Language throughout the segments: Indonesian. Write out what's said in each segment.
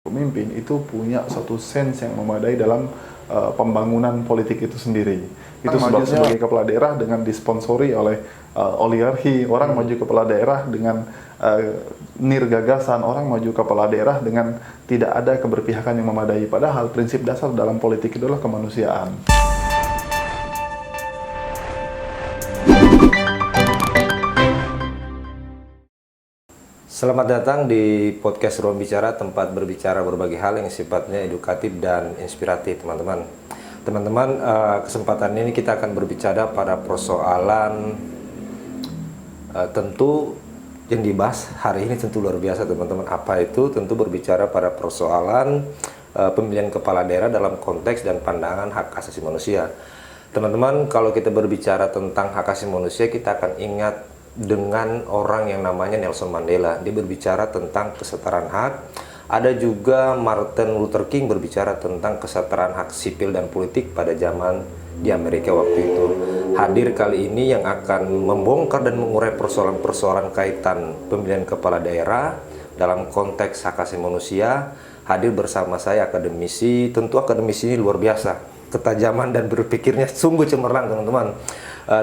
Pemimpin itu punya satu sense yang memadai dalam pembangunan politik itu sendiri. Itu maju sebagai kepala daerah dengan disponsori oleh oligarki, orang maju kepala daerah dengan nirgagasan, orang maju kepala daerah dengan tidak ada keberpihakan yang memadai. Padahal prinsip dasar dalam politik itu adalah kemanusiaan. Selamat datang di podcast Ruang Bicara, tempat berbicara berbagai hal yang sifatnya edukatif dan inspiratif, teman-teman. Teman-teman, kesempatan ini kita akan berbicara pada persoalan tentu yang dibahas hari ini tentu luar biasa, teman-teman. Apa itu? Tentu berbicara pada persoalan pemilihan kepala daerah dalam konteks dan pandangan hak asasi manusia. Teman-teman, kalau kita berbicara tentang hak asasi manusia, kita akan ingat dengan orang yang namanya Nelson Mandela. Dia berbicara tentang kesetaraan hak. Ada juga Martin Luther King berbicara tentang kesetaraan hak sipil dan politik pada zaman di Amerika waktu itu. Hadir kali ini yang akan membongkar dan mengurai persoalan-persoalan kaitan pemilihan kepala daerah dalam konteks hak asasi manusia. Hadir bersama saya akademisi, tentu akademisi ini luar biasa. Ketajaman dan berpikirnya sungguh cemerlang, teman-teman.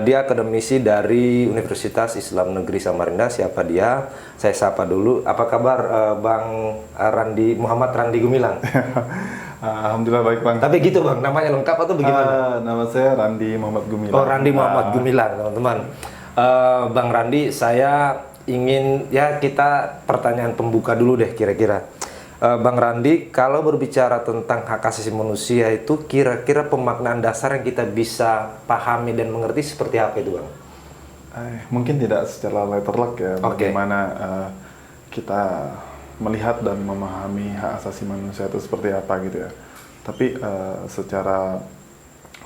Dia akademisi dari Universitas Islam Negeri Samarinda. Siapa dia? Saya sapa dulu. Apa kabar Bang Randi, Muhammad Randi Gumilang? Alhamdulillah baik, Bang. Tapi gitu, Bang, namanya lengkap atau bagaimana? Nama saya Randi Muhammad Gumilang. Oh, Randi Muhammad Gumilang, teman-teman. Bang Randi, saya ingin, ya kita pertanyaan pembuka dulu deh kira-kira. Bang Randi, kalau berbicara tentang hak asasi manusia itu kira-kira pemaknaan dasar yang kita bisa pahami dan mengerti seperti apa itu, Bang? Mungkin tidak secara letterlock ya, bagaimana kita melihat dan memahami hak asasi manusia itu seperti apa gitu ya. Tapi secara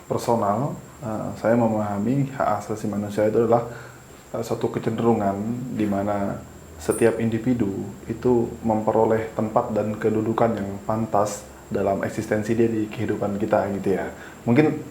personal, saya memahami hak asasi manusia itu adalah satu kecenderungan di mana setiap individu itu memperoleh tempat dan kedudukan yang pantas dalam eksistensi dia di kehidupan kita gitu ya. Mungkin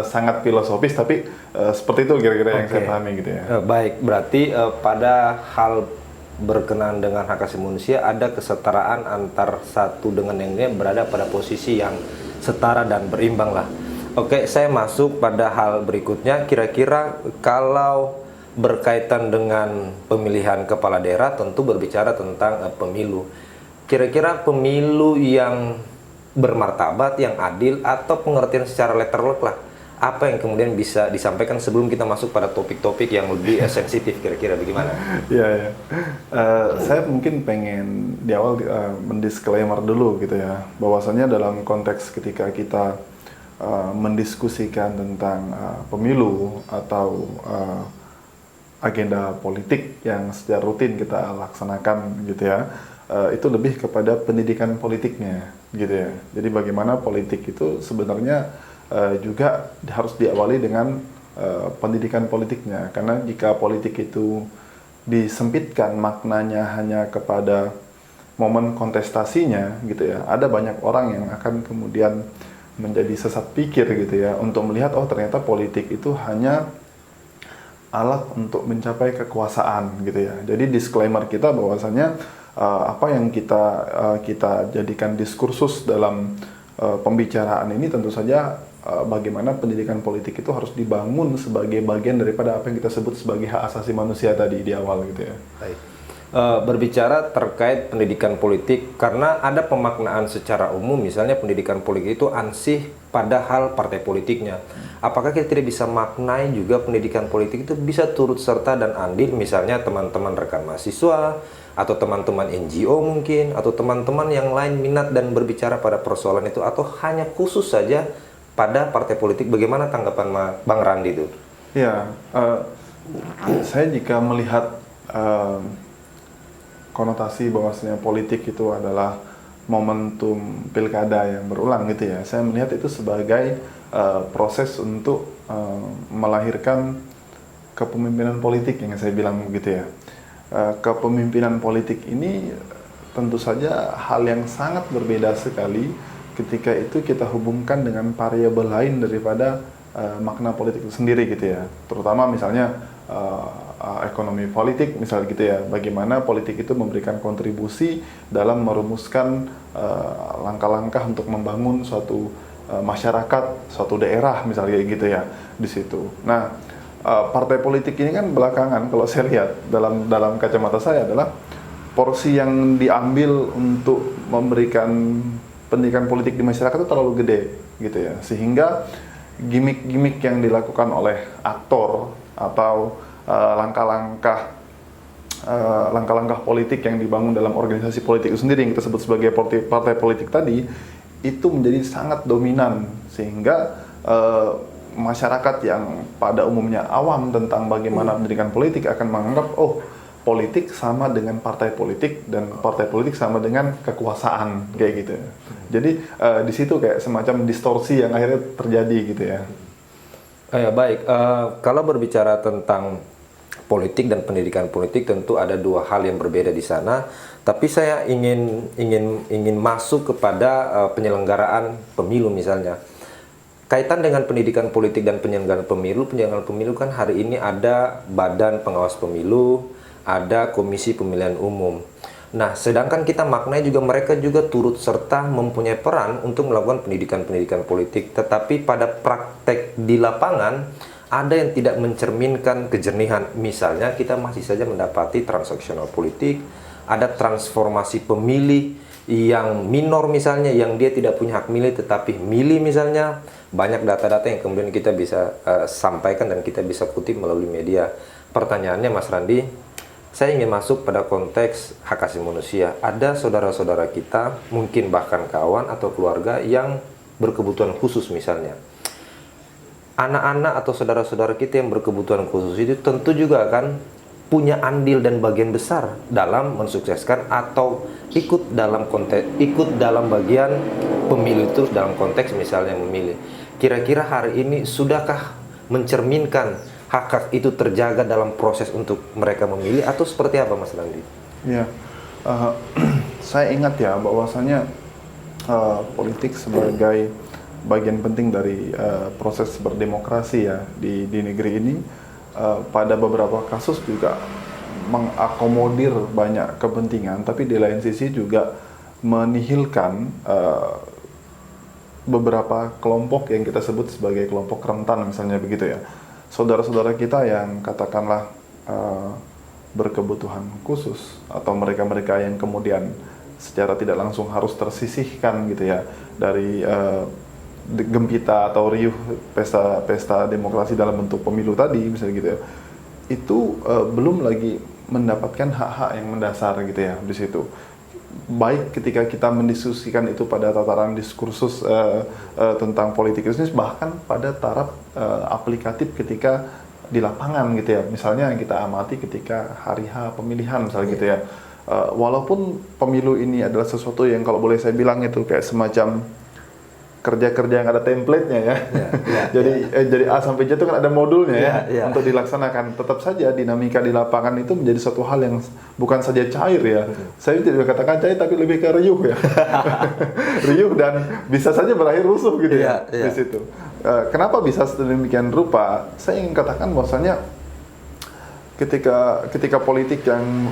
sangat filosofis tapi seperti itu kira-kira yang saya pahami gitu ya. Baik, berarti pada hal berkenaan dengan hak asasi manusia ada kesetaraan antar satu dengan yang lain, berada pada posisi yang setara dan berimbang lah. Oke, saya masuk pada hal berikutnya. Kira-kira kalau berkaitan dengan pemilihan kepala daerah tentu berbicara tentang pemilu. Kira-kira pemilu yang bermartabat, yang adil, atau pengertian secara letterlock lah. Apa yang kemudian bisa disampaikan sebelum kita masuk pada topik-topik yang lebih sensitif, kira-kira bagaimana? Iya. Saya mungkin pengen di awal mendisklaimer dulu gitu ya, bahwasannya dalam konteks ketika kita mendiskusikan tentang pemilu atau agenda politik yang secara rutin kita laksanakan gitu ya, itu lebih kepada pendidikan politiknya gitu ya. Jadi bagaimana politik itu sebenarnya juga harus diawali dengan pendidikan politiknya, karena jika politik itu disempitkan maknanya hanya kepada momen kontestasinya gitu ya, ada banyak orang yang akan kemudian menjadi sesat pikir gitu ya, untuk melihat oh ternyata politik itu hanya alat untuk mencapai kekuasaan gitu ya. Jadi disclaimer kita bahwasanya apa yang kita jadikan diskursus dalam pembicaraan ini tentu saja bagaimana pendidikan politik itu harus dibangun sebagai bagian daripada apa yang kita sebut sebagai hak asasi manusia tadi di awal gitu ya. Baik. Berbicara terkait pendidikan politik, karena ada pemaknaan secara umum, misalnya pendidikan politik itu ansih pada hal partai politiknya. Apakah kita tidak bisa maknai juga pendidikan politik itu bisa turut serta dan andil, misalnya teman-teman rekan mahasiswa, atau teman-teman NGO mungkin, atau teman-teman yang lain minat dan berbicara pada persoalan itu, atau hanya khusus saja pada partai politik? Bagaimana tanggapan Bang Randi itu? Ya, saya jika melihat konotasi bahwasanya politik itu adalah momentum pilkada yang berulang gitu ya, saya melihat itu sebagai proses untuk melahirkan kepemimpinan politik yang saya bilang begitu ya. Kepemimpinan politik ini tentu saja hal yang sangat berbeda sekali ketika itu kita hubungkan dengan variabel lain daripada makna politik itu sendiri gitu ya. Terutama misalnya ekonomi politik misalnya gitu ya, bagaimana politik itu memberikan kontribusi dalam merumuskan langkah-langkah untuk membangun suatu masyarakat, suatu daerah misalnya gitu ya di situ. Nah, partai politik ini kan belakangan kalau saya lihat dalam kacamata saya adalah porsi yang diambil untuk memberikan pendidikan politik di masyarakat itu terlalu gede gitu ya, sehingga gimmick-gimmick yang dilakukan oleh aktor atau langkah-langkah politik yang dibangun dalam organisasi politik itu sendiri yang kita sebut sebagai partai politik tadi itu menjadi sangat dominan, sehingga masyarakat yang pada umumnya awam tentang bagaimana pendidikan politik akan menganggap politik sama dengan partai politik dan partai politik sama dengan kekuasaan kayak gitu. Jadi di situ kayak semacam distorsi yang akhirnya terjadi gitu ya. Baik, kalau berbicara tentang politik dan pendidikan politik tentu ada dua hal yang berbeda di sana. Tapi saya ingin masuk kepada penyelenggaraan pemilu misalnya. Kaitan dengan pendidikan politik dan penyelenggaraan pemilu kan hari ini ada Badan Pengawas Pemilu, ada Komisi Pemilihan Umum. Nah, sedangkan kita maknai juga mereka juga turut serta mempunyai peran untuk melakukan pendidikan politik. Tetapi pada praktek di lapangan, ada yang tidak mencerminkan kejernihan. Misalnya, kita masih saja mendapati transaksional politik, ada transformasi pemilih yang minor misalnya, yang dia tidak punya hak milih tetapi milih misalnya. Banyak data-data yang kemudian kita bisa sampaikan dan kita bisa kutip melalui media. Pertanyaannya Mas Randi, saya ingin masuk pada konteks hak asasi manusia. Ada saudara-saudara kita, mungkin bahkan kawan atau keluarga yang berkebutuhan khusus misalnya. Anak-anak atau saudara-saudara kita yang berkebutuhan khusus itu tentu juga akan punya andil dan bagian besar dalam mensukseskan atau ikut dalam bagian pemilu itu dalam konteks misalnya memilih. Kira-kira hari ini sudahkah mencerminkan hak-hak itu terjaga dalam proses untuk mereka memilih atau seperti apa Mas Randi? Ya, saya ingat ya bahwasanya politik sebagai bagian penting dari proses berdemokrasi ya di negeri ini pada beberapa kasus juga mengakomodir banyak kepentingan, tapi di lain sisi juga menihilkan beberapa kelompok yang kita sebut sebagai kelompok rentan misalnya begitu ya. Saudara-saudara kita yang katakanlah berkebutuhan khusus atau mereka-mereka yang kemudian secara tidak langsung harus tersisihkan gitu ya dari gempita atau riuh pesta demokrasi dalam bentuk pemilu tadi misalnya gitu ya, itu belum lagi mendapatkan hak-hak yang mendasar gitu ya di situ. Baik ketika kita mendiskusikan itu pada tataran diskursus tentang politik bisnis, bahkan pada taraf aplikatif ketika di lapangan gitu ya. Misalnya yang kita amati ketika hari H pemilihan misalnya gitu ya. Walaupun pemilu ini adalah sesuatu yang kalau boleh saya bilang itu kayak semacam kerja-kerja yang ada template-nya ya. Jadi A sampai Z itu kan ada modulnya untuk dilaksanakan. Tetap saja dinamika di lapangan itu menjadi suatu hal yang bukan saja cair ya. Saya tidak katakan cair tapi lebih ke riuh ya. Riuh dan bisa saja berakhir rusuh gitu ya di situ. Kenapa bisa sedemikian rupa? Saya ingin katakan bahwasanya ketika politik yang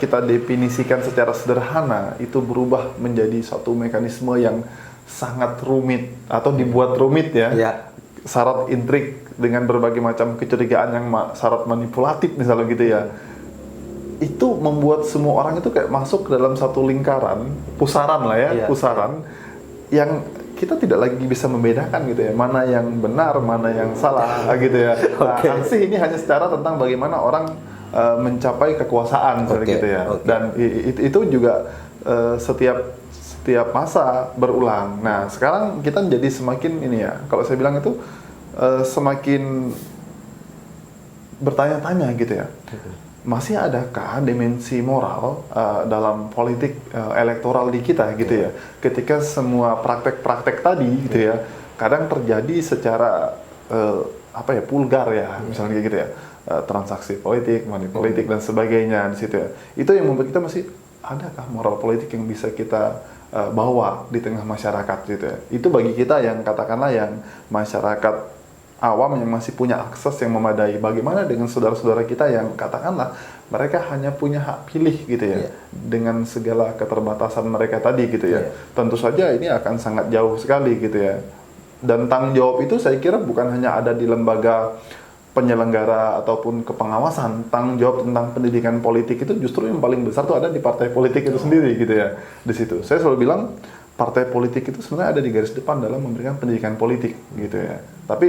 kita definisikan secara sederhana itu berubah menjadi suatu mekanisme yang sangat rumit atau dibuat rumit ya. Syarat intrik dengan berbagai macam kecurigaan yang syarat manipulatif misalnya gitu ya. Itu membuat semua orang itu kayak masuk ke dalam satu lingkaran, pusaran lah ya, pusaran yang kita tidak lagi bisa membedakan gitu ya, mana yang benar, mana yang salah gitu ya. Ansih ini hanya secara tentang bagaimana orang mencapai kekuasaan gitu ya. Dan itu juga setiap masa berulang. Nah, sekarang kita jadi semakin ini ya, kalau saya bilang itu semakin bertanya-tanya gitu ya. Masih adakah dimensi moral dalam politik elektoral di kita gitu ya? Ketika semua praktek-praktek tadi gitu ya, kadang terjadi secara vulgar ya, misalnya gitu ya. Transaksi politik, money politik dan sebagainya di situ ya. Itu yang membuat kita masih adakah moral politik yang bisa kita bawa di tengah masyarakat gitu ya. Itu bagi kita yang katakanlah yang masyarakat awam yang masih punya akses yang memadai. Bagaimana dengan saudara-saudara kita yang katakanlah mereka hanya punya hak pilih gitu ya, dengan segala keterbatasan mereka tadi gitu ya. Tentu saja ini akan sangat jauh sekali gitu ya. Dan tanggung jawab itu saya kira bukan hanya ada di lembaga penyelenggara ataupun kepengawasan. Tanggung jawab tentang pendidikan politik itu justru yang paling besar tuh ada di partai politik itu sendiri gitu ya. Di situ saya selalu bilang partai politik itu sebenarnya ada di garis depan dalam memberikan pendidikan politik gitu ya. Tapi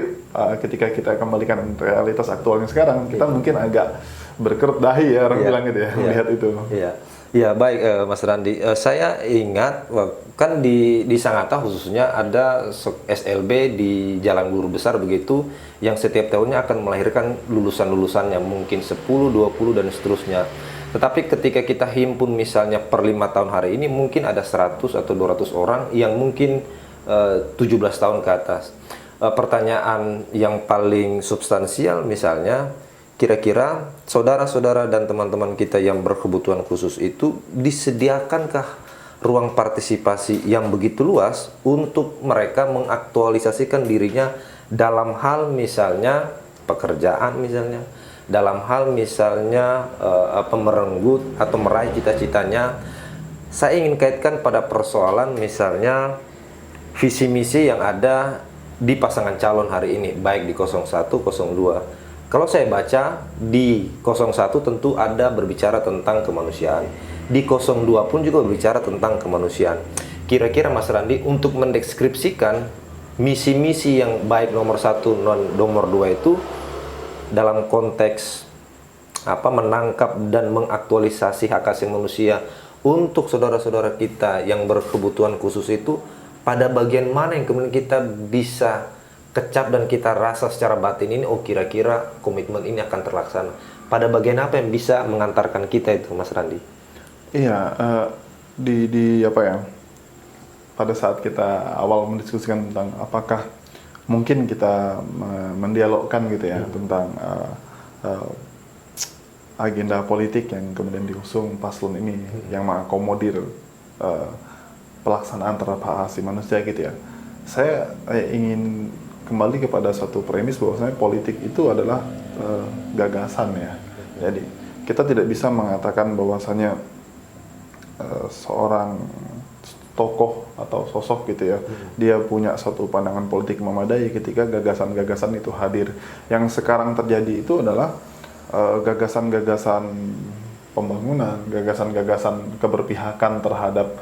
ketika kita kembalikan realitas aktualnya sekarang, kita mungkin agak berkerut dahi ya orang bilang gitu ya, melihat itu. Iya. Ya baik Mas Randi, saya ingat kan di Sangatta khususnya ada SLB di Jalan Guru Besar begitu yang setiap tahunnya akan melahirkan lulusan-lulusan yang mungkin 10, 20 dan seterusnya. Tetapi ketika kita himpun misalnya per 5 tahun hari ini mungkin ada 100 atau 200 orang yang mungkin 17 tahun ke atas. Pertanyaan yang paling substansial misalnya, kira-kira saudara-saudara dan teman-teman kita yang berkebutuhan khusus itu disediakankah ruang partisipasi yang begitu luas untuk mereka mengaktualisasikan dirinya dalam hal misalnya pekerjaan misalnya, dalam hal misalnya merenggut atau meraih cita-citanya. Saya ingin kaitkan pada persoalan misalnya visi misi yang ada di pasangan calon hari ini, baik di 01, 02. Kalau saya baca di 01 tentu ada berbicara tentang kemanusiaan, di 02 pun juga berbicara tentang kemanusiaan. Kira-kira Mas Randi untuk mendeskripsikan misi-misi yang baik nomor 1 non nomor 2 itu dalam konteks menangkap dan mengaktualisasi hak asasi manusia untuk saudara-saudara kita yang berkebutuhan khusus itu, pada bagian mana yang kemudian kita bisa kecap dan kita rasa secara batin ini, oh kira-kira komitmen ini akan terlaksana. Pada bagian apa yang bisa mengantarkan kita itu, Mas Randi? Iya, di apa ya? Pada saat kita awal mendiskusikan tentang apakah mungkin kita mendialogkan gitu ya tentang agenda politik yang kemudian diusung paslon ini yang mengakomodir pelaksanaan terhadap hak asasi manusia gitu ya. Saya ingin kembali kepada satu premis bahwasanya politik itu adalah gagasan ya. Jadi kita tidak bisa mengatakan bahwasanya seorang tokoh atau sosok gitu ya, dia punya satu pandangan politik memadai ketika gagasan-gagasan itu hadir. Yang sekarang terjadi itu adalah gagasan-gagasan pembangunan, gagasan-gagasan keberpihakan terhadap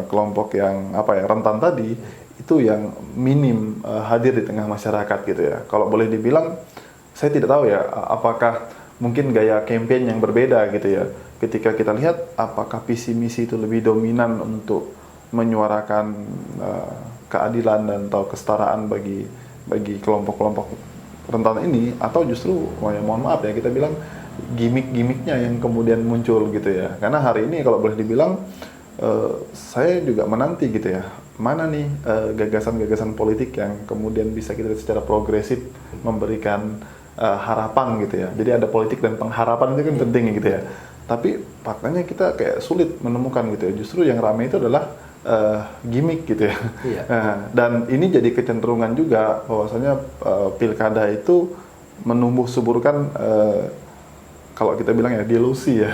kelompok yang rentan tadi, itu yang minim hadir di tengah masyarakat gitu ya. Kalau boleh dibilang, saya tidak tahu ya apakah mungkin gaya campaign yang berbeda gitu ya. Ketika kita lihat apakah visi misi itu lebih dominan untuk menyuarakan keadilan dan atau kesetaraan bagi kelompok-kelompok rentan ini, atau justru mohon maaf ya kita bilang gimmick-gimmicknya yang kemudian muncul gitu ya. Karena hari ini kalau boleh dibilang saya juga menanti gitu ya, mana nih gagasan-gagasan politik yang kemudian bisa kita secara progresif memberikan harapan gitu ya. Jadi ada politik dan pengharapan itu kan penting gitu ya. Tapi faktanya kita kayak sulit menemukan gitu ya. Justru yang ramai itu adalah gimmick gitu ya. Dan ini jadi kecenderungan juga bahwasanya pilkada itu menumbuh suburkan kalau kita bilang ya delusi ya.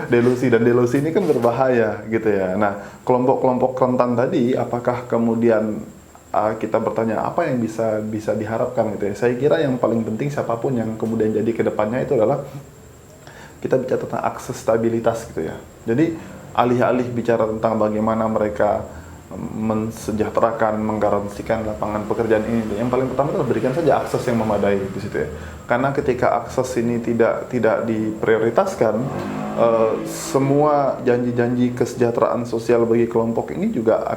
Delusi, dan delusi ini kan berbahaya gitu ya. Nah, kelompok-kelompok rentan tadi apakah kemudian kita bertanya apa yang bisa diharapkan gitu ya. Saya kira yang paling penting siapapun yang kemudian jadi ke depannya itu adalah kita bicara tentang akses stabilitas gitu ya. Jadi alih-alih bicara tentang bagaimana mereka mensejahterakan, menggaransikan lapangan pekerjaan ini, yang paling pertama adalah berikan saja akses yang memadai di situ ya. Karena ketika akses ini tidak diprioritaskan, semua janji-janji kesejahteraan sosial bagi kelompok ini juga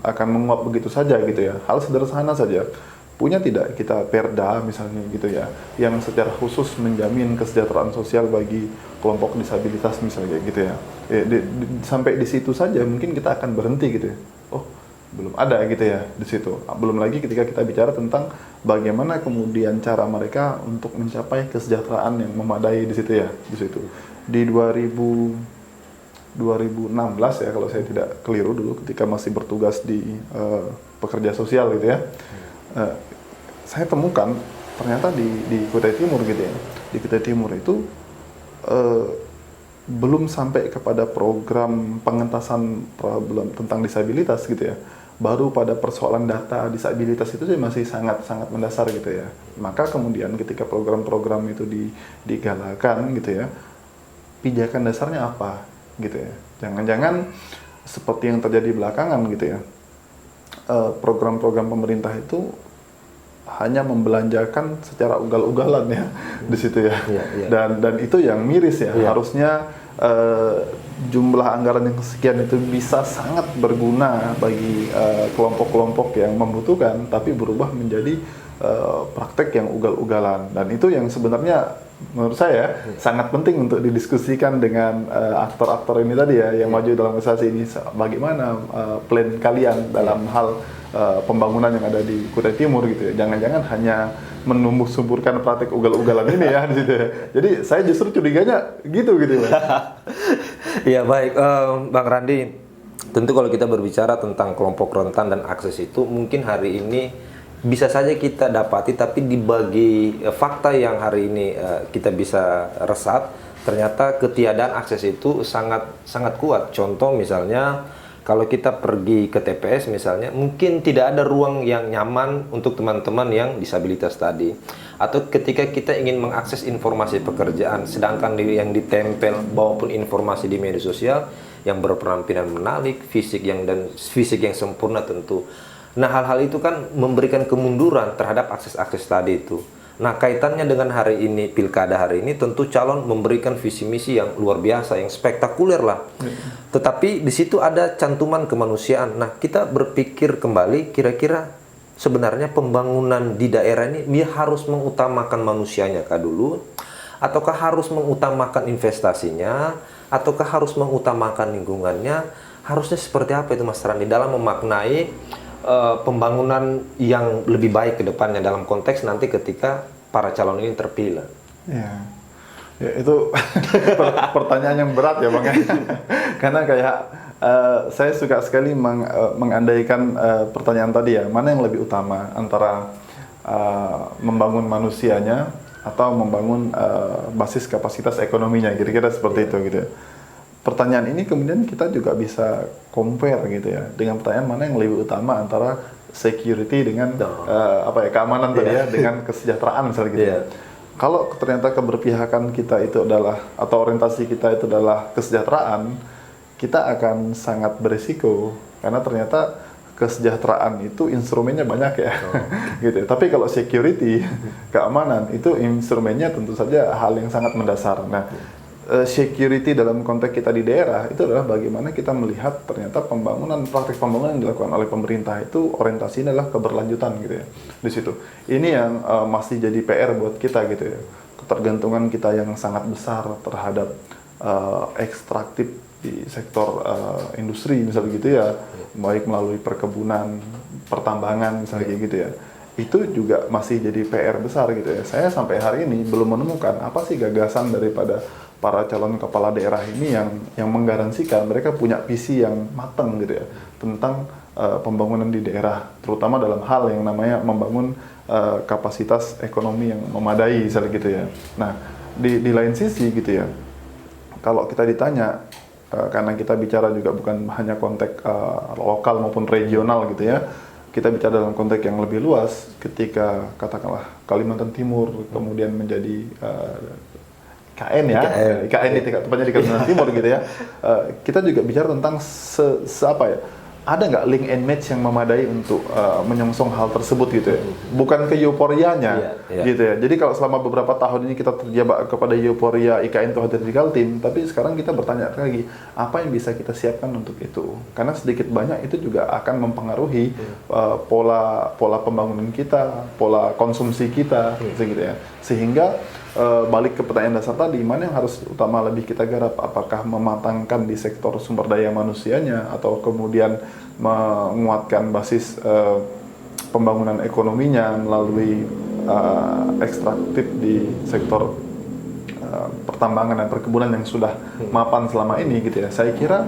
akan menguap begitu saja gitu ya. Hal sederhana saja. Punya tidak kita perda misalnya gitu ya, yang secara khusus menjamin kesejahteraan sosial bagi kelompok disabilitas misalnya gitu ya. Sampai di situ saja mungkin kita akan berhenti gitu ya. Oh, belum ada gitu ya di situ. Belum lagi ketika kita bicara tentang bagaimana kemudian cara mereka untuk mencapai kesejahteraan yang memadai di situ ya, di situ. Di 2019 2016 ya kalau saya tidak keliru dulu ketika masih bertugas di pekerja sosial gitu ya. Saya temukan ternyata di Kutai Timur gitu ya. Di Kutai Timur itu belum sampai kepada program pengentasan problem tentang disabilitas gitu ya. Baru pada persoalan data disabilitas itu sih masih sangat-sangat mendasar gitu ya. Maka kemudian ketika program-program itu digalakan gitu ya, pijakan dasarnya apa gitu ya. Jangan-jangan seperti yang terjadi belakangan gitu ya. Program-program pemerintah itu hanya membelanjakan secara ugal-ugalan ya di situ ya. Dan itu yang miris ya. Harusnya jumlah anggaran yang sekian itu bisa sangat berguna bagi kelompok-kelompok yang membutuhkan, tapi berubah menjadi praktek yang ugal-ugalan. Dan itu yang sebenarnya menurut saya sangat penting untuk didiskusikan dengan aktor-aktor ini tadi ya yang maju dalam organisasi ini. Bagaimana plan kalian dalam hal pembangunan yang ada di Kutai Timur gitu ya. Jangan-jangan hanya menumbuh suburkan praktik ugal-ugalan ini ya di situ ya. Jadi saya justru curiganya gitu ya. Ya baik, Bang Randi, tentu kalau kita berbicara tentang kelompok rentan dan akses itu mungkin hari ini bisa saja kita dapati, tapi dibagi fakta yang hari ini kita bisa resap, ternyata ketiadaan akses itu sangat kuat. Contoh misalnya kalau kita pergi ke TPS misalnya, mungkin tidak ada ruang yang nyaman untuk teman-teman yang disabilitas tadi. Atau ketika kita ingin mengakses informasi pekerjaan, sedangkan yang ditempel maupun informasi di media sosial yang berpenampilan menarik, fisik yang sempurna tentu. Nah, hal-hal itu kan memberikan kemunduran terhadap akses-akses tadi itu. Nah, kaitannya dengan hari ini, pilkada hari ini, tentu calon memberikan visi misi yang luar biasa, yang spektakuler lah. Tetapi di situ ada cantuman kemanusiaan. Nah, kita berpikir kembali, kira-kira sebenarnya pembangunan di daerah ini dia harus mengutamakan manusianya kah dulu? Ataukah harus mengutamakan investasinya? Ataukah harus mengutamakan lingkungannya? Harusnya seperti apa itu Mas Randi dalam memaknai pembangunan yang lebih baik ke depannya dalam konteks nanti ketika para calon ini terpilih? Ya itu pertanyaan yang berat ya Bang. Karena kayak saya suka sekali mengandaikan pertanyaan tadi ya, mana yang lebih utama antara membangun manusianya atau membangun basis kapasitas ekonominya, kira-kira seperti itu gitu ya. Pertanyaan ini kemudian kita juga bisa compare gitu ya dengan pertanyaan mana yang lebih utama antara security dengan keamanan tadi ya dengan kesejahteraan misalnya gitu. Kalau ternyata keberpihakan kita itu adalah atau orientasi kita itu adalah kesejahteraan, kita akan sangat berisiko karena ternyata kesejahteraan itu instrumennya banyak ya. Gitu. Tapi kalau security, keamanan itu instrumennya tentu saja hal yang sangat mendasar. Nah, security dalam konteks kita di daerah itu adalah bagaimana kita melihat ternyata praktik pembangunan yang dilakukan oleh pemerintah itu orientasinya adalah keberlanjutan gitu ya di situ. Ini yang masih jadi PR buat kita gitu ya. Ketergantungan kita yang sangat besar terhadap ekstraktif di sektor industri misalnya gitu ya, baik melalui perkebunan, pertambangan misalnya kayak gitu ya. Itu juga masih jadi PR besar gitu ya. Saya sampai hari ini belum menemukan apa sih gagasan daripada para calon kepala daerah ini yang menggaransikan mereka punya visi yang matang gitu ya tentang pembangunan di daerah, terutama dalam hal yang namanya membangun kapasitas ekonomi yang memadai misalnya gitu ya. Nah, di lain sisi gitu ya, kalau kita ditanya karena kita bicara juga bukan hanya konteks lokal maupun regional gitu ya, kita bicara dalam konteks yang lebih luas. Ketika katakanlah Kalimantan Timur kemudian menjadi IKN ya, IKN di tingkat tepatnya di Kalimantan Timur gitu ya. Kita juga bicara tentang ada nggak link and match yang memadai untuk menyongsong hal tersebut gitu ya. Bukan ke euforianya gitu ya. Jadi kalau selama beberapa tahun ini kita terjebak kepada euforia IKN itu hadir di Kaltim, tapi sekarang kita bertanya lagi, apa yang bisa kita siapkan untuk itu? Karena sedikit banyak itu juga akan mempengaruhi pola pembangunan kita, pola konsumsi kita gitu ya. Sehingga balik ke pertanyaan dasar tadi, mana yang harus utama lebih kita garap? Apakah mematangkan di sektor sumber daya manusianya atau kemudian menguatkan basis pembangunan ekonominya melalui ekstraktif di sektor pertanian pertambangan dan perkebunan yang sudah mapan selama ini gitu ya. Saya kira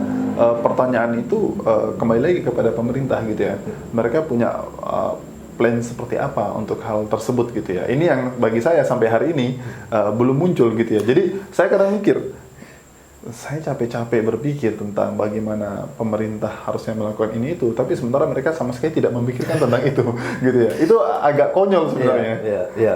pertanyaan itu kembali lagi kepada pemerintah gitu ya. Mereka punya plan seperti apa untuk hal tersebut gitu ya. Ini yang bagi saya sampai hari ini belum muncul gitu ya. Jadi saya kadang mikir, saya capek-capek berpikir tentang bagaimana pemerintah harusnya melakukan ini itu, tapi sementara mereka sama sekali tidak memikirkan tentang itu, gitu ya. Itu agak konyol sebenarnya. Iya.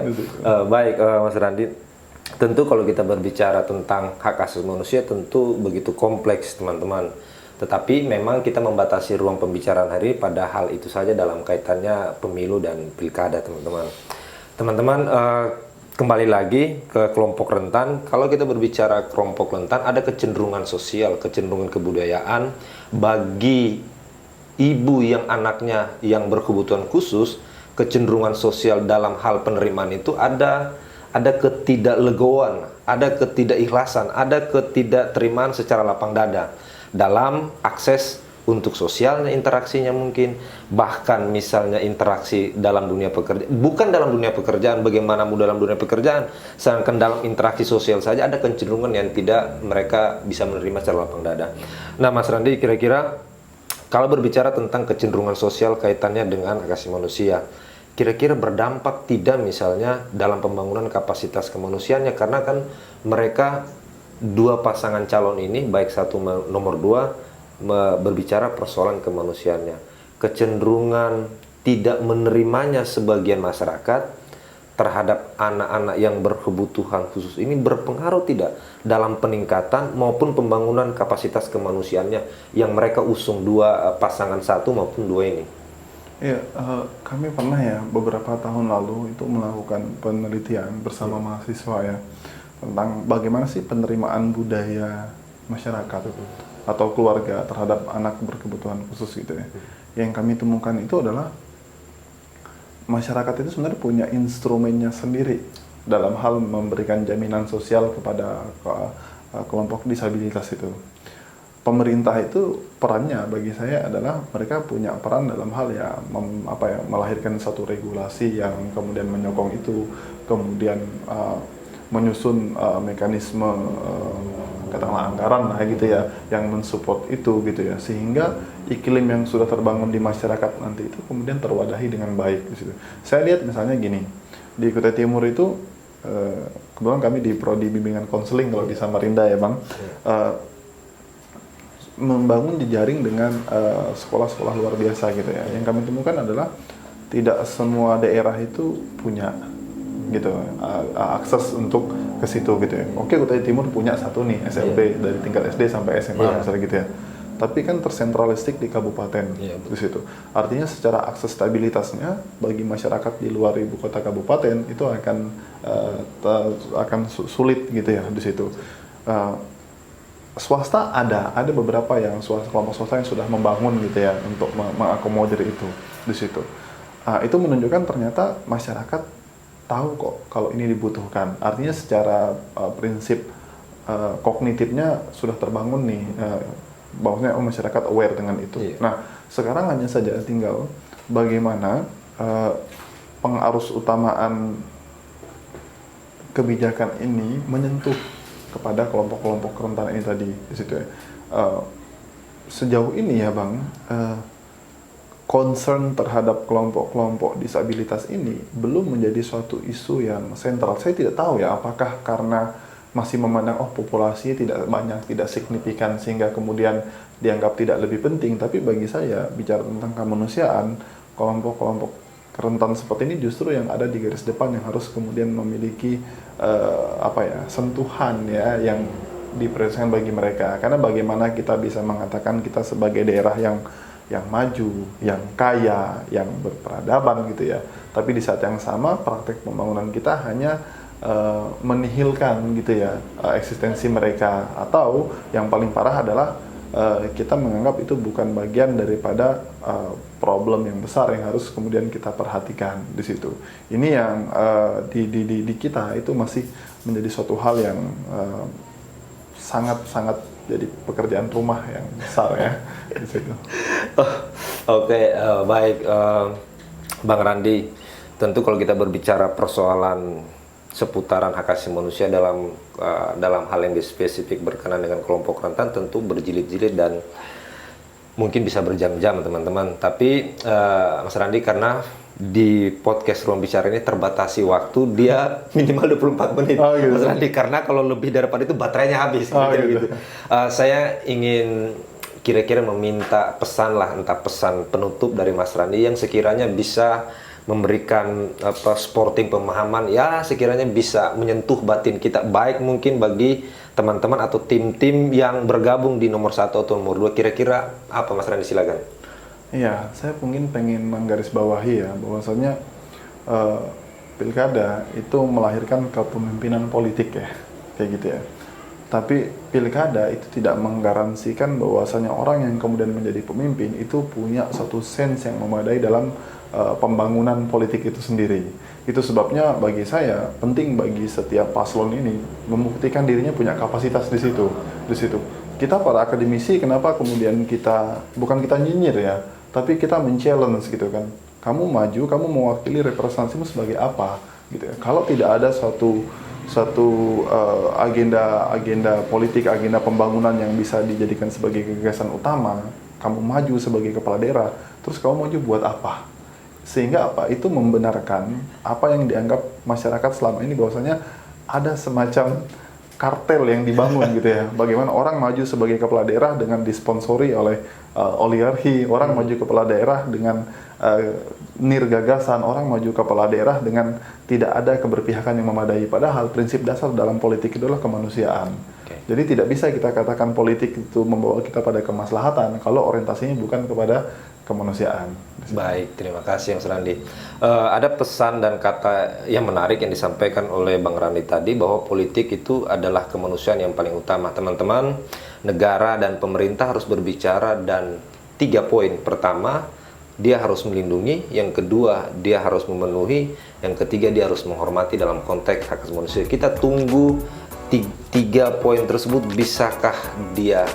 Baik, Mas Randi. Tentu kalau kita berbicara tentang hak asasi manusia tentu begitu kompleks, teman-teman. Tetapi memang kita membatasi ruang pembicaraan hari ini pada hal itu saja dalam kaitannya pemilu dan pilkada, teman-teman. Teman-teman, kembali lagi ke kelompok rentan. Kalau kita berbicara kelompok rentan, ada kecenderungan sosial, kecenderungan kebudayaan bagi ibu yang anaknya yang berkebutuhan khusus. Kecenderungan sosial dalam hal penerimaan itu ada ketidaklegoan, ada ketidakikhlasan, ada ketidakterimaan secara lapang dada dalam akses untuk sosialnya, interaksinya mungkin, bahkan misalnya interaksi dalam dunia pekerjaan, bukan dalam dunia pekerjaan, bagaimana dalam dunia pekerjaan, sedangkan dalam interaksi sosial saja ada kecenderungan yang tidak mereka bisa menerima secara lapang dada. Nah, Mas Randi, kira-kira kalau berbicara tentang kecenderungan sosial kaitannya dengan hak asasi manusia, kira-kira berdampak tidak misalnya dalam pembangunan kapasitas kemanusiaannya, karena kan mereka dua pasangan calon ini, baik satu nomor dua, berbicara persoalan kemanusiaannya, kecenderungan tidak menerimanya sebagian masyarakat terhadap anak-anak yang berkebutuhan khusus ini berpengaruh tidak dalam peningkatan maupun pembangunan kapasitas kemanusiaannya yang mereka usung dua pasangan satu maupun dua ini? Ya, kami pernah ya beberapa tahun lalu itu melakukan penelitian bersama mahasiswa ya tentang bagaimana sih penerimaan budaya masyarakat itu atau keluarga terhadap anak berkebutuhan khusus gitu ya. Yang kami temukan itu adalah masyarakat itu sebenarnya punya instrumennya sendiri dalam hal memberikan jaminan sosial kepada kelompok disabilitas itu. Pemerintah itu perannya bagi saya adalah mereka punya peran dalam hal ya melahirkan satu regulasi yang kemudian menyokong itu, kemudian menyusun mekanisme katakanlah anggaran lah gitu ya yang mensupport itu gitu ya, sehingga iklim yang sudah terbangun di masyarakat nanti itu kemudian terwadahi dengan baik di situ. Saya lihat misalnya gini, di Kutai Timur itu kebetulan kami di prodi bimbingan konseling kalau di Samarinda ya Bang, membangun jejaring dengan sekolah-sekolah luar biasa gitu ya. Yang kami temukan adalah tidak semua daerah itu punya gitu akses untuk ke situ gitu ya. Oke, Kutai Timur punya satu nih SLB dari tingkat SD sampai SMA misalnya gitu ya. Tapi kan tersentralistik di kabupaten di situ. Artinya secara akses stabilitasnya bagi masyarakat di luar ibu kota kabupaten itu akan sulit gitu ya di situ. Swasta ada beberapa yang kelompok swasta yang sudah membangun gitu ya untuk mengakomodir itu di situ. Itu menunjukkan ternyata masyarakat tahu kok kalau ini dibutuhkan. Artinya secara prinsip kognitifnya sudah terbangun nih, bahwasanya masyarakat aware dengan itu. Nah, sekarang hanya saja tinggal bagaimana pengarus utamaan kebijakan ini menyentuh kepada kelompok-kelompok rentan ini tadi di situ ya. Sejauh ini ya Bang, concern terhadap kelompok-kelompok disabilitas ini belum menjadi suatu isu yang sentral. Saya tidak tahu ya apakah karena masih memandang populasi tidak banyak, tidak signifikan sehingga kemudian dianggap tidak lebih penting. Tapi bagi saya bicara tentang kemanusiaan, kelompok-kelompok rentan seperti ini justru yang ada di garis depan yang harus kemudian memiliki sentuhan ya yang diprioritaskan bagi mereka. Karena bagaimana kita bisa mengatakan kita sebagai daerah yang maju, yang kaya, yang berperadaban gitu ya. Tapi di saat yang sama praktek pembangunan kita hanya menihilkan gitu ya eksistensi mereka, atau yang paling parah adalah kita menganggap itu bukan bagian daripada problem yang besar yang harus kemudian kita perhatikan di situ. Ini yang di kita itu masih menjadi suatu hal yang sangat jadi pekerjaan rumah yang besar ya di situ. Oke, baik Bang Randi. Tentu kalau kita berbicara persoalan seputaran hak asasi manusia dalam hal yang spesifik berkenaan dengan kelompok rentan tentu berjilid-jilid dan mungkin bisa berjam-jam teman-teman. Tapi Mas Randi, karena di podcast Ruang Bicara ini terbatasi waktu, dia minimal 24 menit. Oh, gitu. Mas Randi, karena kalau lebih daripada itu baterainya habis. Oh, gitu. Saya ingin kira-kira meminta pesan lah, entah pesan penutup dari Mas Randi yang sekiranya bisa memberikan sporting pemahaman, ya sekiranya bisa menyentuh batin kita, baik mungkin bagi teman-teman atau tim-tim yang bergabung di nomor 1 atau nomor 2. Kira-kira apa Mas Randi, silakan. Iya, saya mungkin pengen menggarisbawahi ya, bahwasanya pilkada itu melahirkan kepemimpinan politik ya, kayak gitu ya. Tapi pilkada itu tidak menggaransikan bahwasanya orang yang kemudian menjadi pemimpin itu punya satu sense yang memadai dalam pembangunan politik itu sendiri. Itu sebabnya bagi saya penting bagi setiap paslon ini membuktikan dirinya punya kapasitas di situ. Kita para akademisi, kenapa kemudian kita bukan kita nyinyir ya, tapi kita men-challenge gitu kan. Kamu maju, kamu mewakili representasimu sebagai apa gitu ya. Kalau tidak ada satu agenda politik, agenda pembangunan yang bisa dijadikan sebagai gagasan utama, kamu maju sebagai kepala daerah, terus kamu maju buat apa? Sehingga apa? Itu membenarkan apa yang dianggap masyarakat selama ini, bahwasanya ada semacam kartel yang dibangun gitu ya. Bagaimana orang maju sebagai kepala daerah dengan disponsori oleh oligarki, orang maju kepala daerah dengan nirgagasan, orang maju kepala daerah dengan tidak ada keberpihakan yang memadai. Padahal prinsip dasar dalam politik itu adalah kemanusiaan. Jadi tidak bisa kita katakan politik itu membawa kita pada kemaslahatan kalau orientasinya bukan kepada kemanusiaan. Baik, terima kasih Mas Randi. Ada pesan dan kata yang menarik yang disampaikan oleh Bang Randi tadi, bahwa politik itu adalah kemanusiaan yang paling utama. Teman-teman, negara dan pemerintah harus berbicara dan 3 poin. Pertama, dia harus melindungi. Yang kedua, dia harus memenuhi. Yang ketiga, dia harus menghormati dalam konteks hak asasi manusia. Kita tunggu 3 poin tersebut, bisakah dia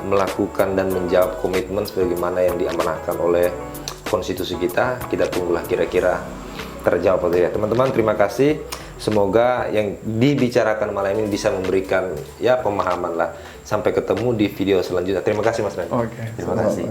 melakukan dan menjawab komitmen sebagaimana yang diamanahkan oleh konstitusi kita. Kita tunggulah kira-kira terjawab atau ya. Teman-teman, terima kasih. Semoga yang dibicarakan malam ini bisa memberikan ya pemahaman lah. Sampai ketemu di video selanjutnya. Terima kasih Mas Ren. Oke, terima kasih.